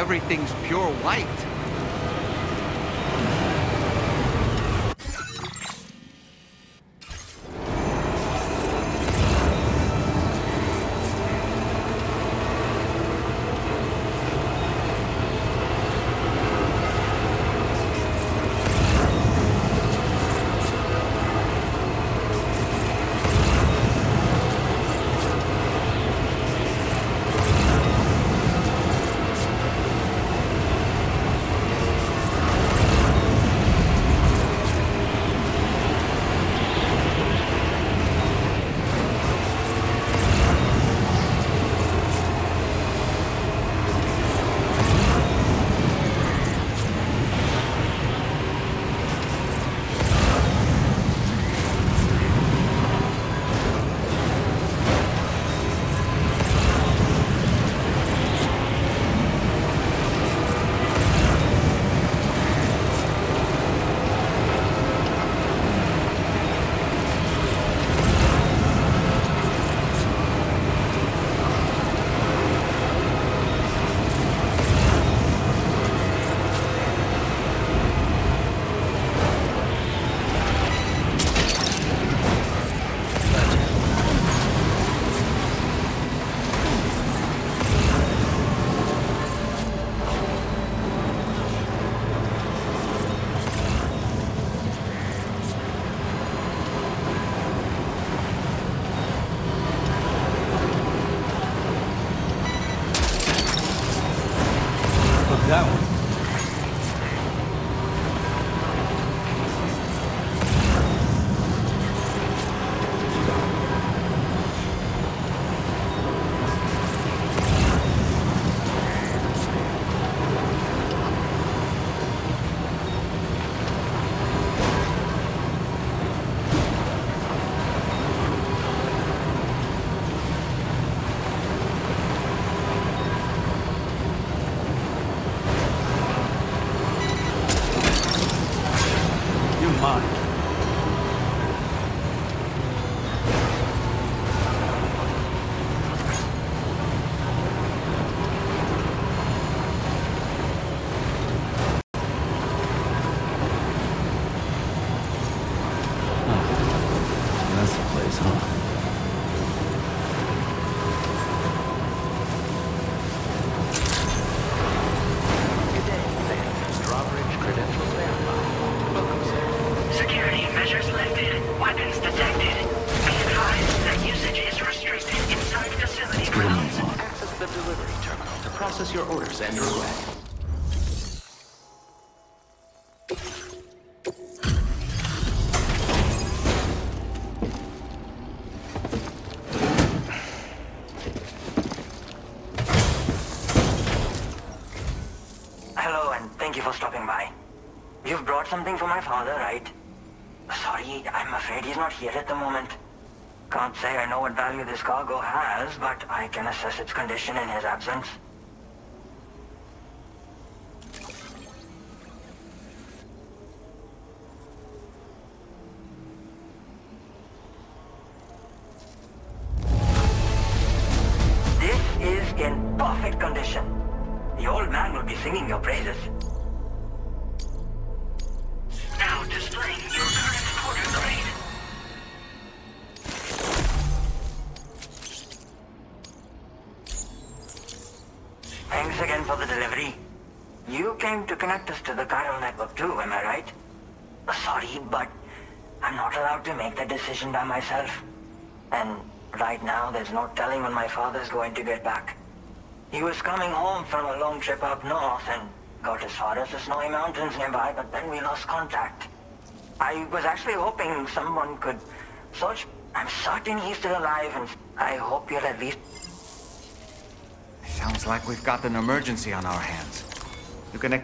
everything's pure white. That one. Process your orders and requests. Hello, and thank you for stopping by. You've brought something for my father, right? Sorry, I'm afraid he's not here at the moment. Can't say I know what value this cargo has, but I can assess its condition in his absence. This is in perfect condition. The old man will be singing your praises. Now displaying your current quarter grade. Thanks again for the delivery. You came to connect us to the chiral network too, am I right? Sorry, but I'm not allowed to make that decision by myself. And right now, there's no telling when my father's going to get back. He was coming home from a long trip up north and got as far as the snowy mountains nearby, but then we lost contact. I was actually hoping someone could search. I'm certain he's still alive, and I hope you'll at least... Sounds like we've got an emergency on our hands. You can...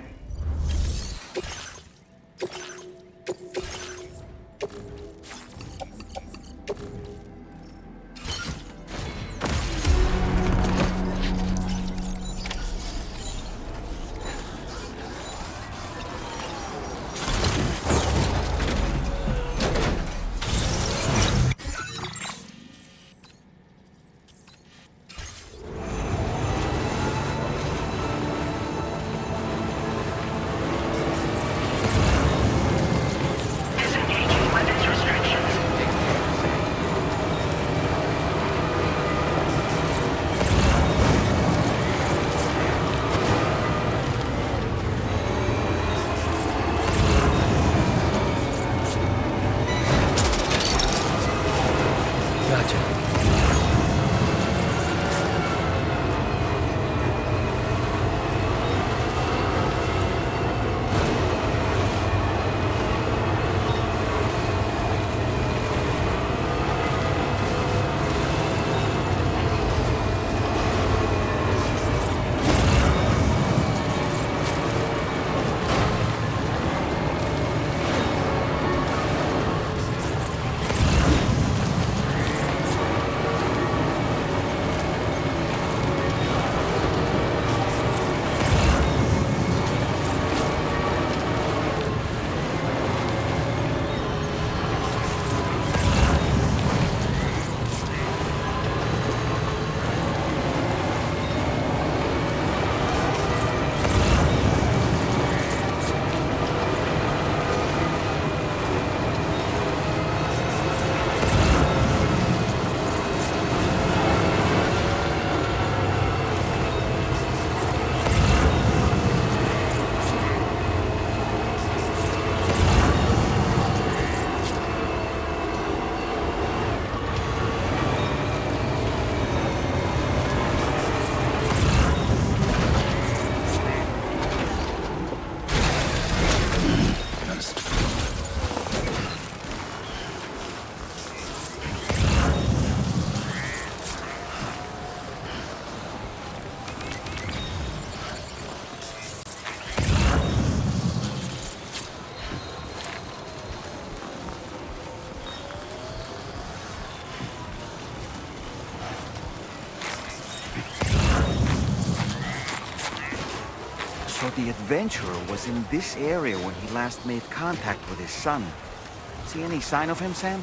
thought the adventurer was in this area when he last made contact with his son. See any sign of him, Sam?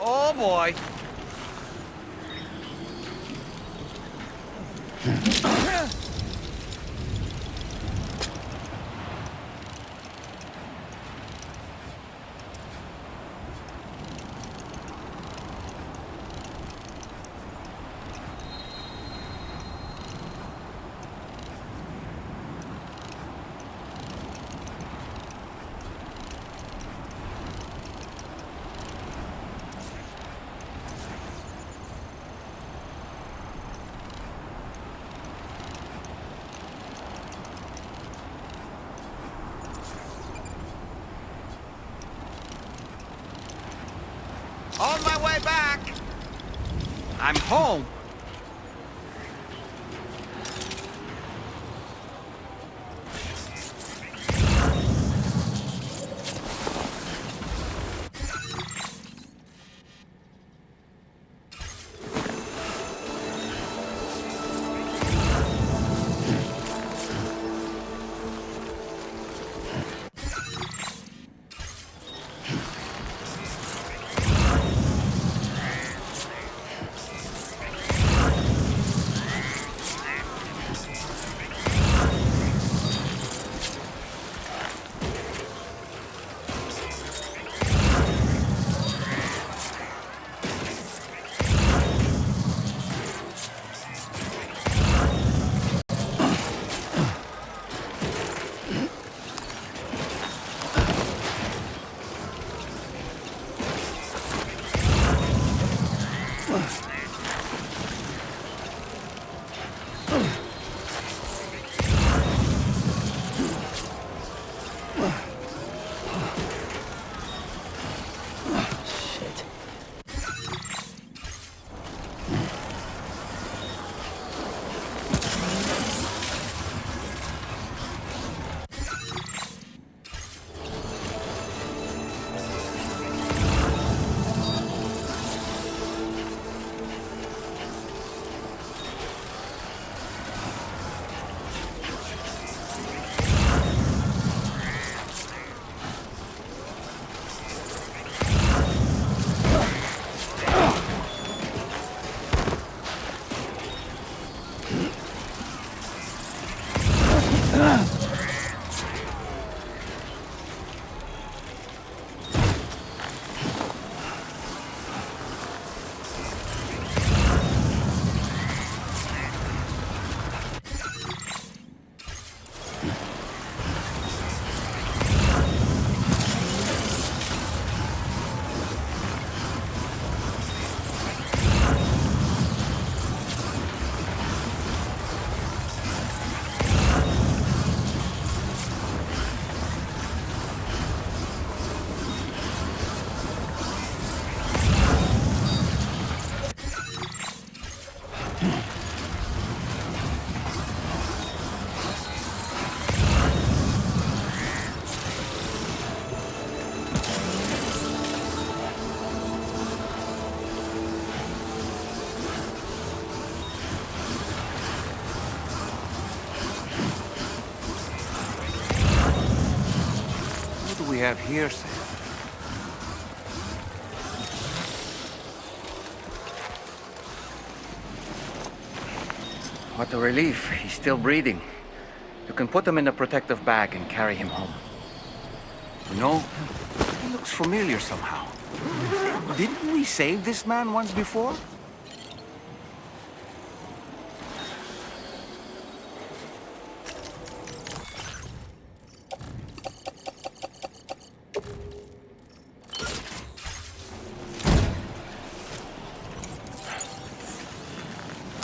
Oh boy. On my way back! I'm home! have here, Sam? What a relief. He's still breathing. You can put him in a protective bag and carry him home. You know, he looks familiar somehow. Didn't we save this man once before?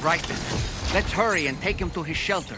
Right then. Let's hurry and take him to his shelter.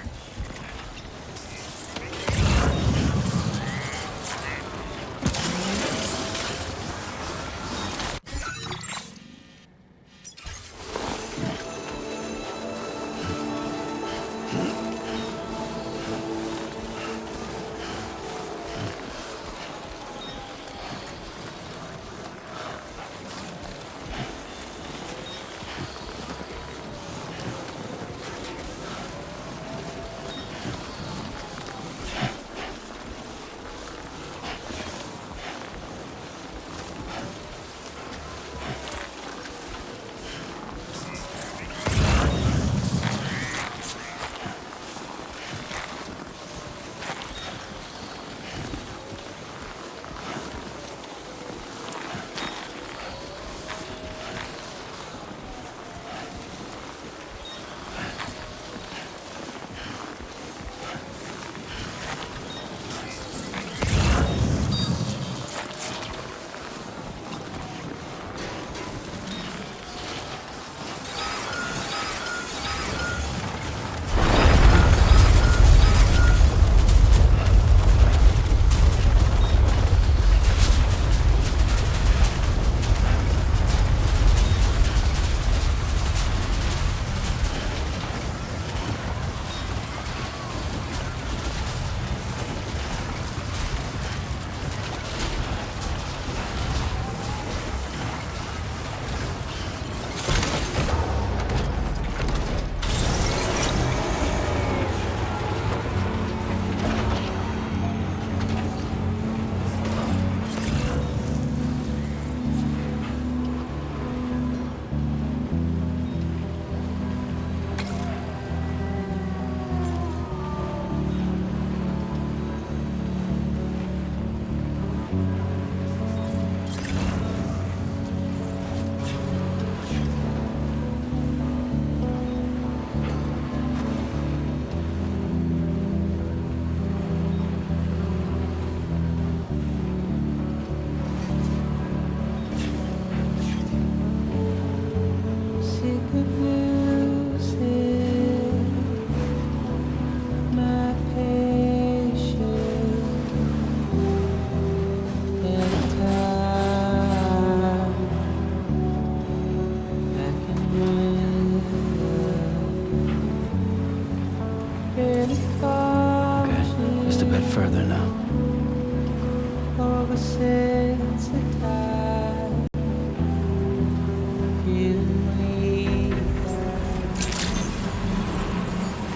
Further now.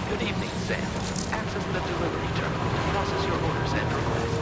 Good evening, Sam. Access the delivery terminal to process your orders and requests.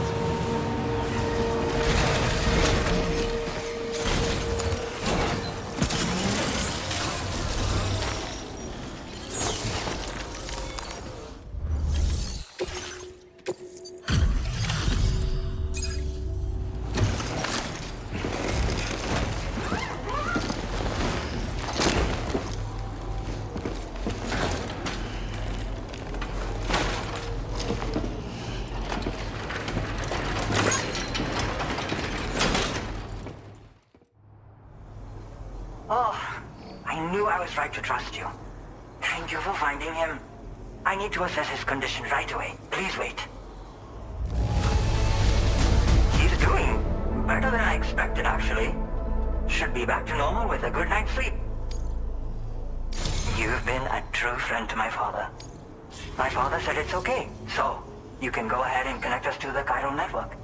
Oh, I knew I was right to trust you. Thank you for finding him. I need to assess his condition right away. Please wait. He's doing better than I expected, actually. Should be back to normal with a good night's sleep. You've been a true friend to my father. My father said it's okay, so you can go ahead and connect us to the chiral network.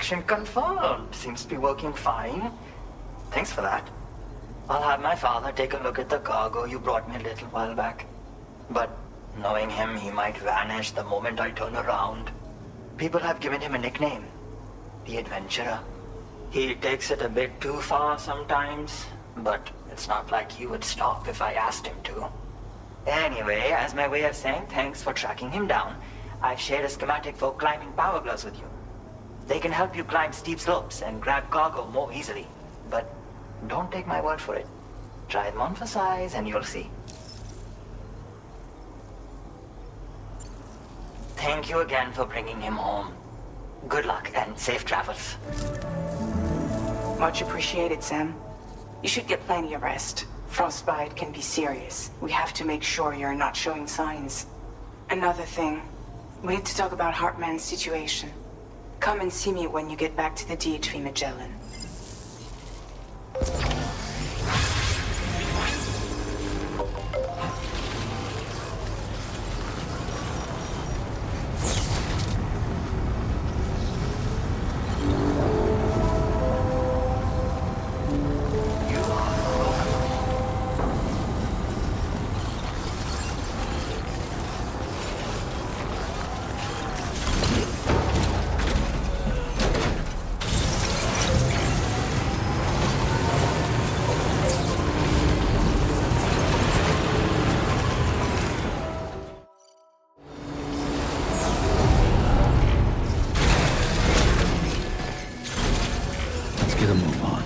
Connection confirmed. Seems to be working fine. Thanks for that. I'll have my father take a look at the cargo you brought me a little while back. But knowing him, he might vanish the moment I turn around. People have given him a nickname, the Adventurer. He takes it a bit too far sometimes, but it's not like he would stop if I asked him to. Anyway, as my way of saying thanks for tracking him down, I've shared a schematic for climbing power gloves with you. They can help you climb steep slopes and grab cargo more easily. But don't take my word for it. Try them on for size and you'll see. Thank you again for bringing him home. Good luck and safe travels. Much appreciated, Sam. You should get plenty of rest. Frostbite can be serious. We have to make sure you're not showing signs. Another thing, we need to talk about Hartman's situation. Come and see me when you get back to the DHV Magellan. Get a move on.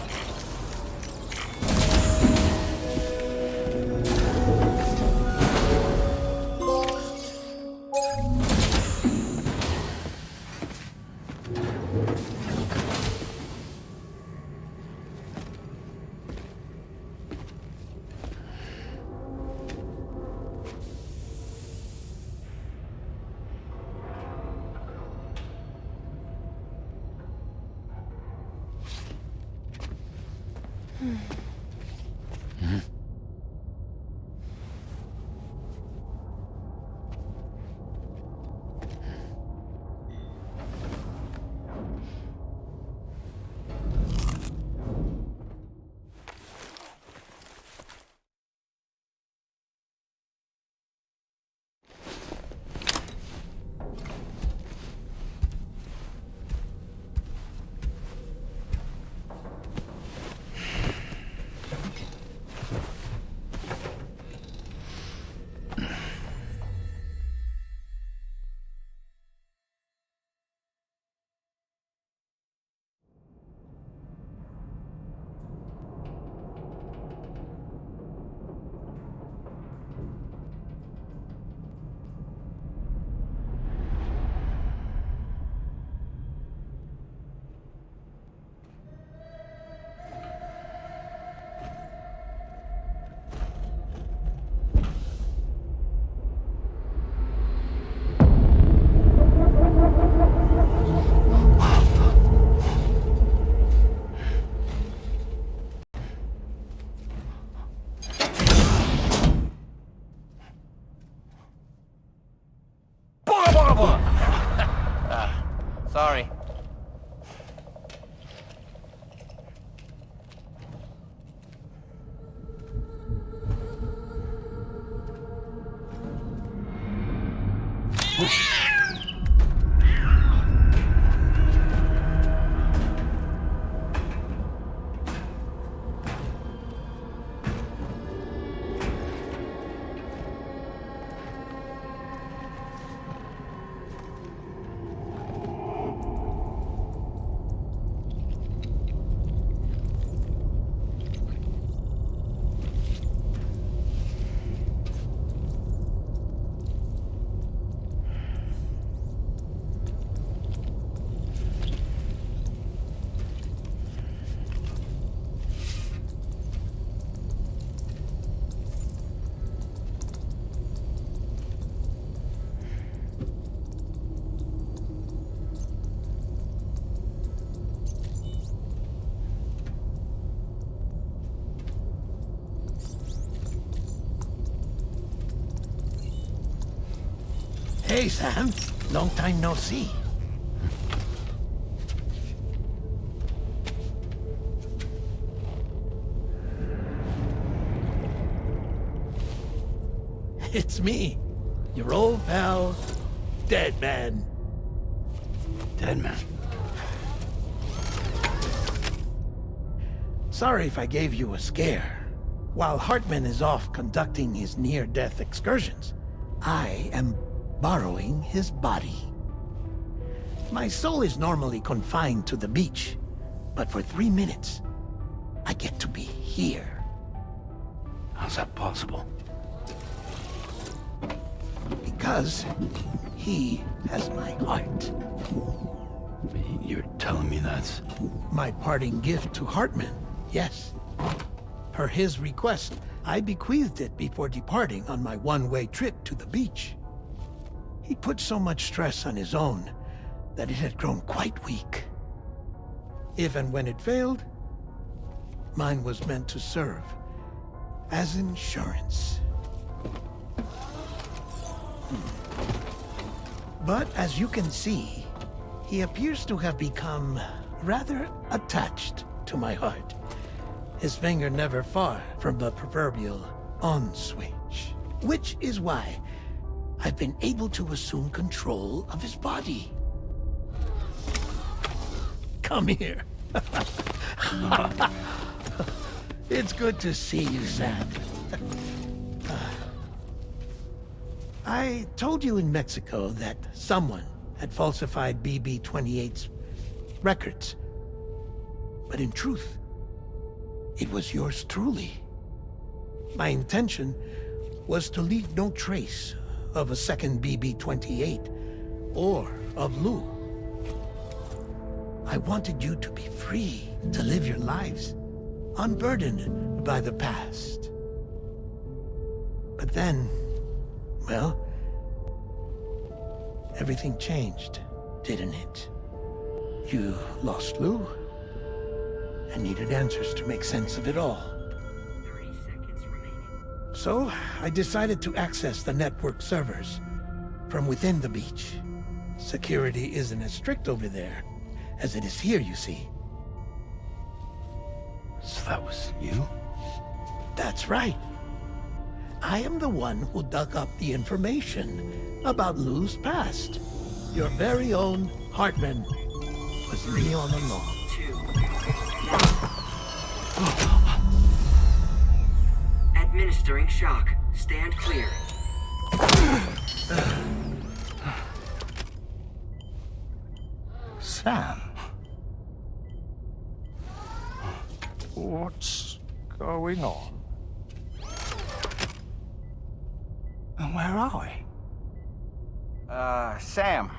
Sorry. Hey, Sam. Long time no see. It's me, your old pal, Dead Man. Dead Man? Sorry if I gave you a scare. While Hartman is off conducting his near-death excursions, I am borrowing his body. My soul is normally confined to the beach, but for 3 minutes, I get to be here. How's that possible? Because he has my heart. You're telling me that's... My parting gift to Hartman, yes. Per his request, I bequeathed it before departing on my one-way trip to the beach. He put so much stress on his own that it had grown quite weak. If and when it failed, mine was meant to serve as insurance. But as you can see, he appears to have become rather attached to my heart. His finger never far from the proverbial on switch. Which is why I've been able to assume control of his body. Come here. It's good to see you, Sam. I told you in Mexico that someone had falsified BB-28's records. But in truth, it was yours truly. My intention was to leave no trace of a second BB-28 or of Lou. I wanted you to be free to live your lives, unburdened by the past. But then, well, everything changed, didn't it? You lost Lou, and needed answers to make sense of it all. 30 seconds remaining. So, I decided to access the network servers from within the beach. Security isn't as strict over there as it is here, you see. So that was you? That's right. I am the one who dug up the information about Lou's past. Your very own Hartman was me all along. 2. Administering shock. Stand clear. Sam? What's going on? And where are we? Sam.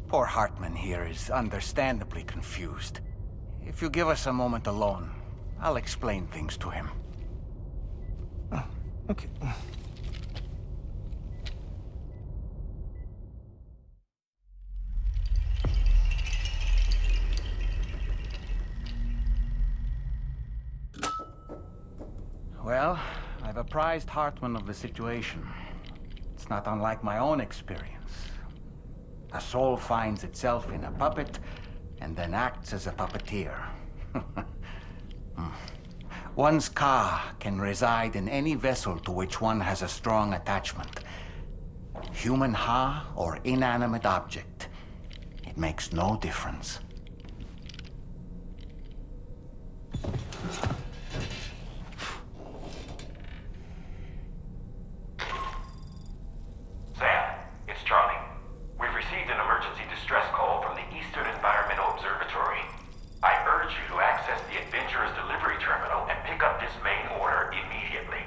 Poor Hartman here is understandably confused. If you give us a moment alone, I'll explain things to him. Oh, okay. Well, I've apprised Hartman of the situation. It's not unlike my own experience. A soul finds itself in a puppet, and then acts as a puppeteer. One's ka can reside in any vessel to which one has a strong attachment. Human ha or inanimate object. It makes no difference. Sam, it's Charlie. We've received an emergency distress call from the Eastern Environmental Observatory. I urge you to access the Adventurer's delivery terminal and pick up this main order immediately.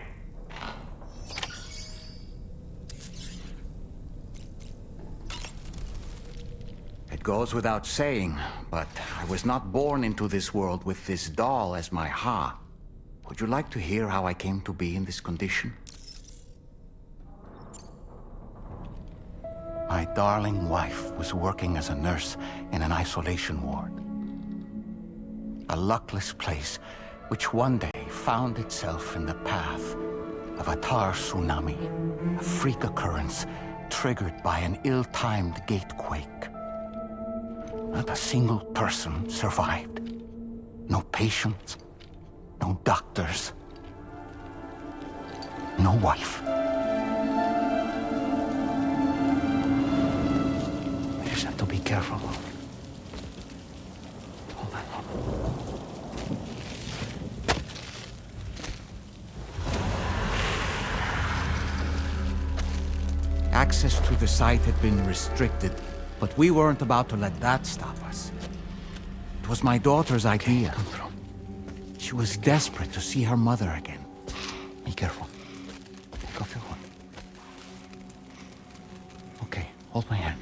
It goes without saying, but I was not born into this world with this doll as my ha. Would you like to hear how I came to be in this condition? My darling wife was working as a nurse in an isolation ward. A luckless place which one day found itself in the path of a tar tsunami, a freak occurrence triggered by an ill-timed gatequake. Not a single person survived. No patients, no doctors. no wife. We just have to be careful. Hold on. Access to the site had been restricted, but we weren't about to let that stop us. It was my daughter's idea. She was desperate to see her mother again. Be careful. Take off your hood. Okay, hold my hand.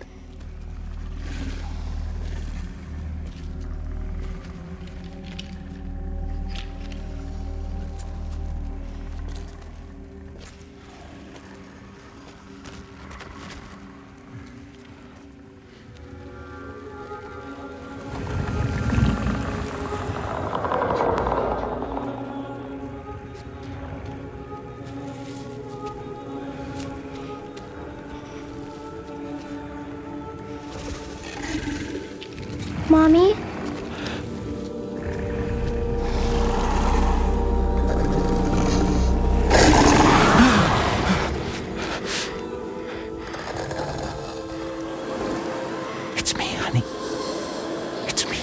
Mommy? It's me, honey. It's me.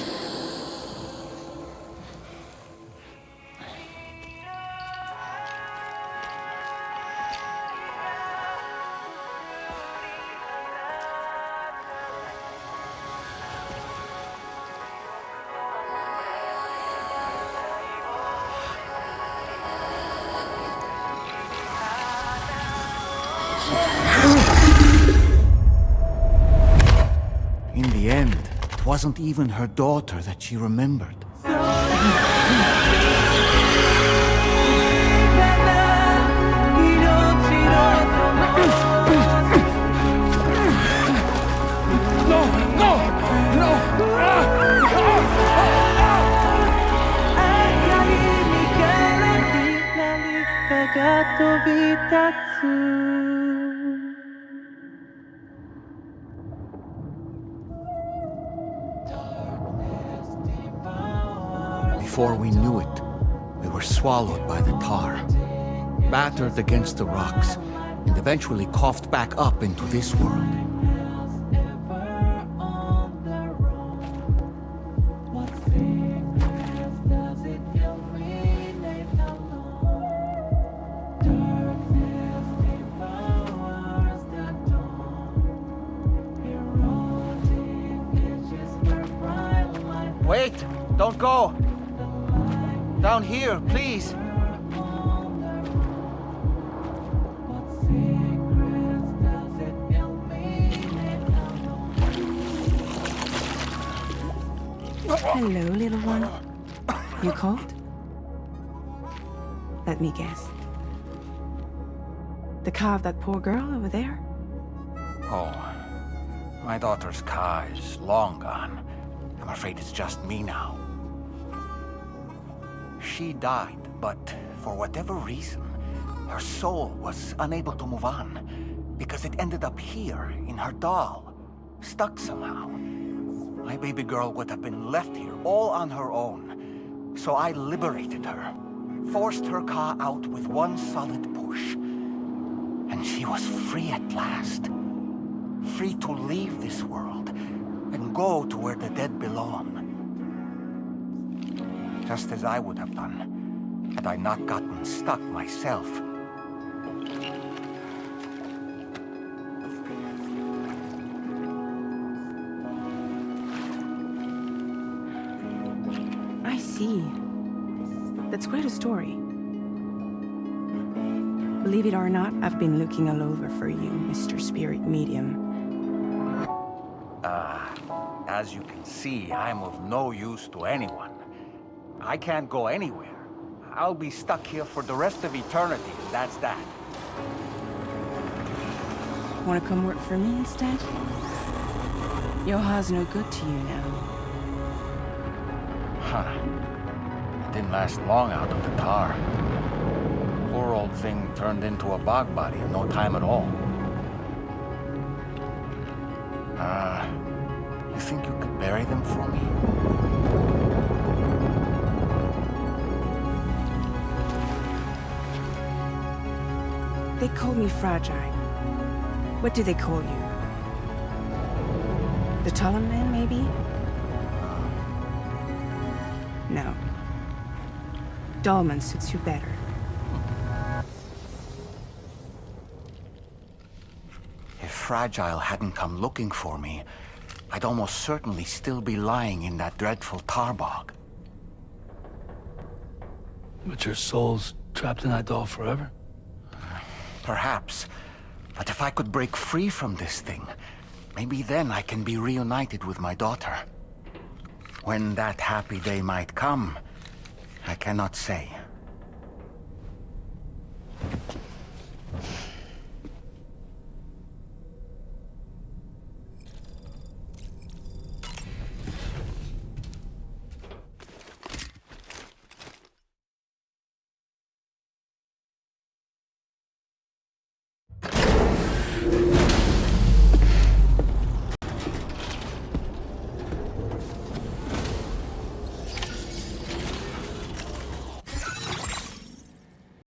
In the end, it wasn't even her daughter that she remembered. Before we knew it, we were swallowed by the tar, battered against the rocks, and eventually coughed back up into this world. Wait! Don't go! Down here, please! Hello, little one. You cold? Let me guess. The car of that poor girl over there? Oh, my daughter's car is long gone. I'm afraid it's just me now. She died, but for whatever reason, her soul was unable to move on because it ended up here in her doll, stuck somehow. My baby girl would have been left here all on her own. So I liberated her, forced her car out with one solid push. And she was free at last. Free to leave this world and go to where the dead belong. Just as I would have done, had I not gotten stuck myself. I see. That's quite a story. Believe it or not, I've been looking all over for you, Mr. Spirit Medium. As you can see, I'm of no use to anyone. I can't go anywhere. I'll be stuck here for the rest of eternity, and that's that. Want to come work for me instead? Yoha's no good to you now. Huh. It didn't last long out of the tar. Poor old thing turned into a bog body in no time at all. You think you could bury them for me? They call me fragile. What do they call you? The taller man, maybe? No. Dolman suits you better. If Fragile hadn't come looking for me, I'd almost certainly still be lying in that dreadful tar bog. But your soul's trapped in that doll forever? Perhaps. But if I could break free from this thing, maybe then I can be reunited with my daughter. When that happy day might come, I cannot say.